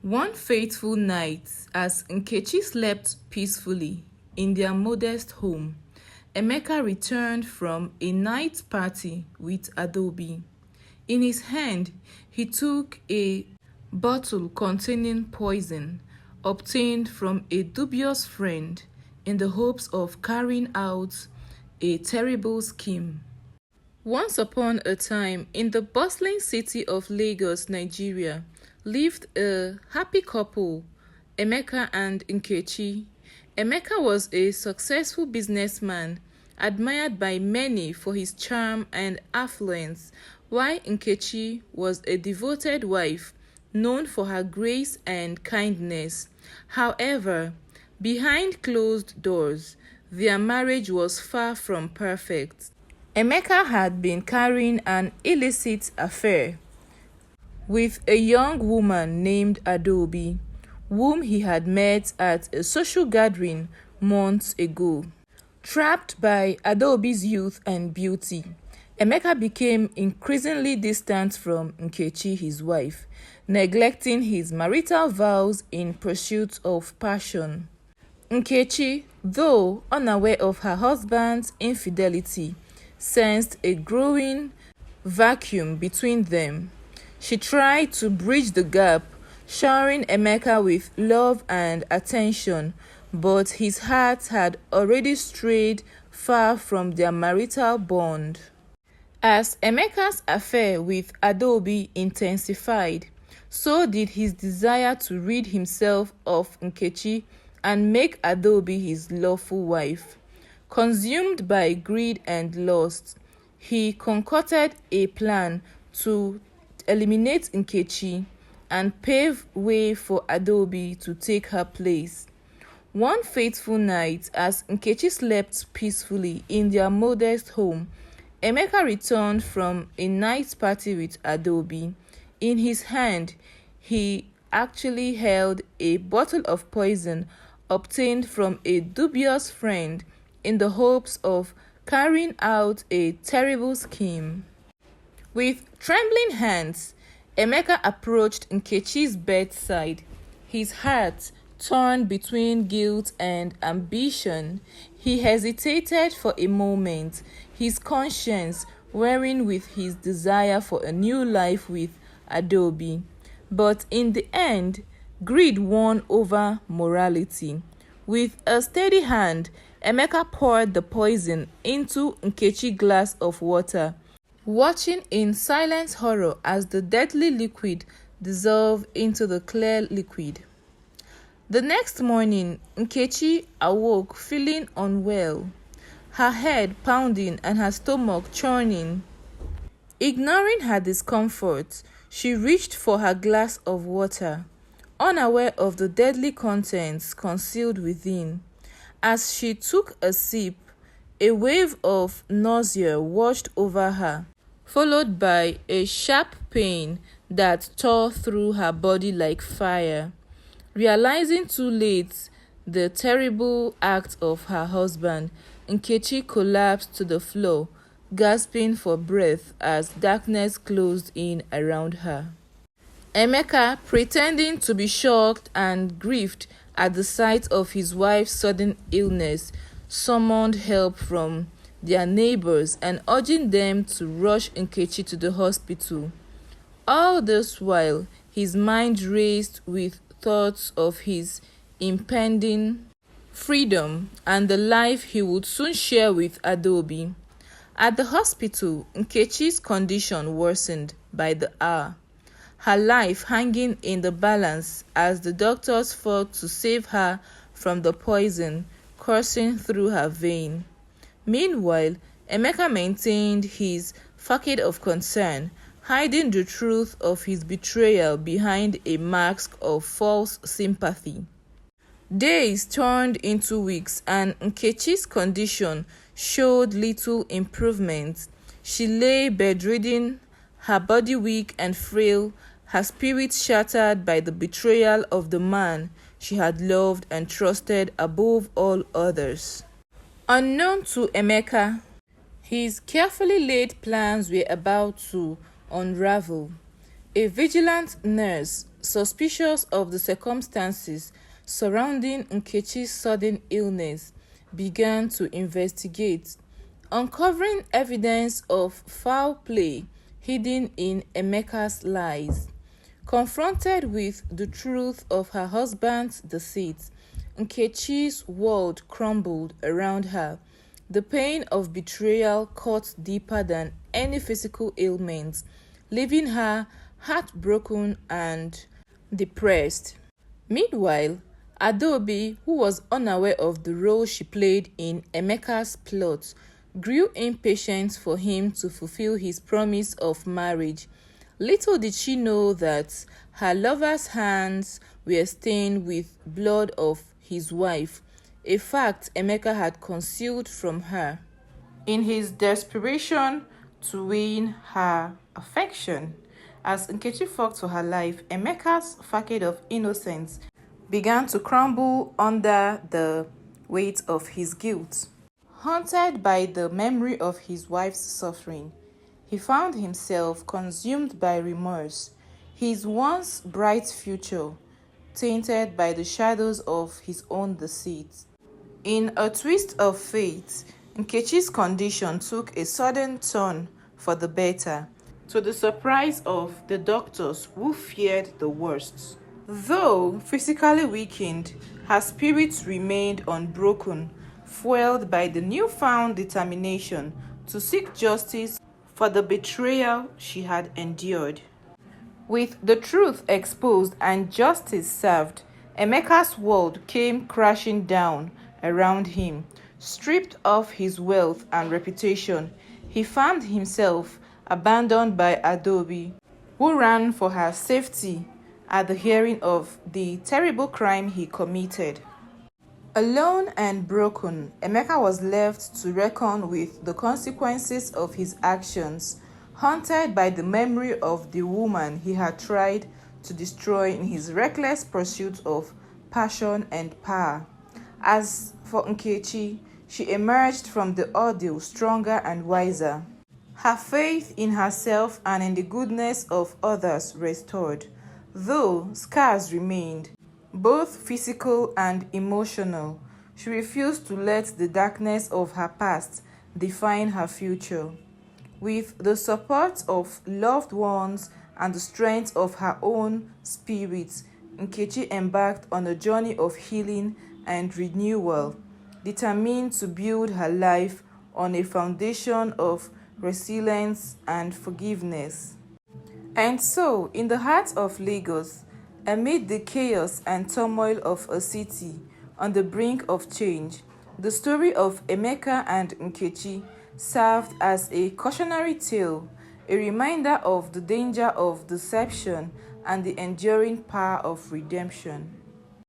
One fateful night, as Nkechi slept peacefully in their modest home, Emeka returned from a night party with Adaobi. In his hand, he took a bottle containing poison obtained from a dubious friend in the hopes of carrying out a terrible scheme. Once upon a time, in the bustling city of Lagos, Nigeria, lived a happy couple, Emeka and Nkechi. Emeka was a successful businessman, admired by many for his charm and affluence, while Nkechi was a devoted wife, known for her grace and kindness. However, behind closed doors, their marriage was far from perfect. Emeka had been carrying an illicit affair with a young woman named Adaobi, whom he had met at a social gathering months ago. Trapped by Adaobi's youth and beauty, Emeka became increasingly distant from Nkechi, his wife, neglecting his marital vows in pursuit of passion. Nkechi, though unaware of her husband's infidelity, sensed a growing vacuum between them. She tried to bridge the gap, showering Emeka with love and attention, but his heart had already strayed far from their marital bond. As Emeka's affair with Adaobi intensified, so did his desire to rid himself of Nkechi and make Adaobi his lawful wife. Consumed by greed and lust, he concocted a plan to eliminate Nkechi and pave way for Adaobi to take her place. One fateful night, as Nkechi slept peacefully in their modest home, Emeka returned from a night party with Adaobi. In his hand, he actually held a bottle of poison obtained from a dubious friend in the hopes of carrying out a terrible scheme. With trembling hands, Emeka approached Nkechi's bedside, his heart torn between guilt and ambition. He hesitated for a moment, his conscience warring with his desire for a new life with Adaobi. But in the end, greed won over morality. With a steady hand, Emeka poured the poison into Nkechi's glass of water, watching in silent horror as the deadly liquid dissolved into the clear liquid. The next morning, Nkechi awoke feeling unwell, her head pounding and her stomach churning. Ignoring her discomfort, she reached for her glass of water, unaware of the deadly contents concealed within. As she took a sip, a wave of nausea washed over her, followed by a sharp pain that tore through her body like fire. Realizing too late the terrible act of her husband, Nkechi collapsed to the floor, gasping for breath as darkness closed in around her. Emeka, pretending to be shocked and grieved at the sight of his wife's sudden illness, summoned help from their neighbors and urging them to rush Nkechi to the hospital. All this while, his mind raced with thoughts of his impending freedom and the life he would soon share with Adaobi. At the hospital, Nkechi's condition worsened by the hour, her life hanging in the balance as the doctors fought to save her from the poison coursing through her vein. Meanwhile, Emeka maintained his facade of concern, hiding the truth of his betrayal behind a mask of false sympathy. Days turned into weeks and Nkechi's condition showed little improvement. She lay bedridden, her body weak and frail, her spirit shattered by the betrayal of the man she had loved and trusted above all others. Unknown to Emeka, his carefully laid plans were about to unravel. A vigilant nurse, suspicious of the circumstances surrounding Nkechi's sudden illness, began to investigate, uncovering evidence of foul play hidden in Emeka's lies. Confronted with the truth of her husband's deceit, Nkechi's world crumbled around her. The pain of betrayal cut deeper than any physical ailment, leaving her heartbroken and depressed. Meanwhile, Adaobi, who was unaware of the role she played in Emeka's plot, grew impatient for him to fulfill his promise of marriage. Little did she know that her lover's hands were stained with blood of his wife, a fact Emeka had concealed from her. In his desperation to win her affection, as Nkechi fought for her life, Emeka's facade of innocence began to crumble under the weight of his guilt. Haunted by the memory of his wife's suffering, he found himself consumed by remorse, his once bright future tainted by the shadows of his own deceit. In a twist of fate, Nkechi's condition took a sudden turn for the better, to the surprise of the doctors who feared the worst. Though physically weakened, her spirit remained unbroken, fueled by the newfound determination to seek justice for the betrayal she had endured. With the truth exposed and justice served, Emeka's world came crashing down around him. Stripped of his wealth and reputation, he found himself abandoned by Adaobi, who ran for her safety at the hearing of the terrible crime he committed. Alone and broken, Emeka was left to reckon with the consequences of his actions, haunted by the memory of the woman he had tried to destroy in his reckless pursuit of passion and power. As for Nkechi, she emerged from the ordeal stronger and wiser, her faith in herself and in the goodness of others restored, though scars remained, both physical and emotional. She refused to let the darkness of her past define her future. With the support of loved ones and the strength of her own spirit, Nkechi embarked on a journey of healing and renewal, determined to build her life on a foundation of resilience and forgiveness. And so, in the heart of Lagos, amid the chaos and turmoil of a city on the brink of change, the story of Emeka and Nkechi served as a cautionary tale, a reminder of the danger of deception and the enduring power of redemption.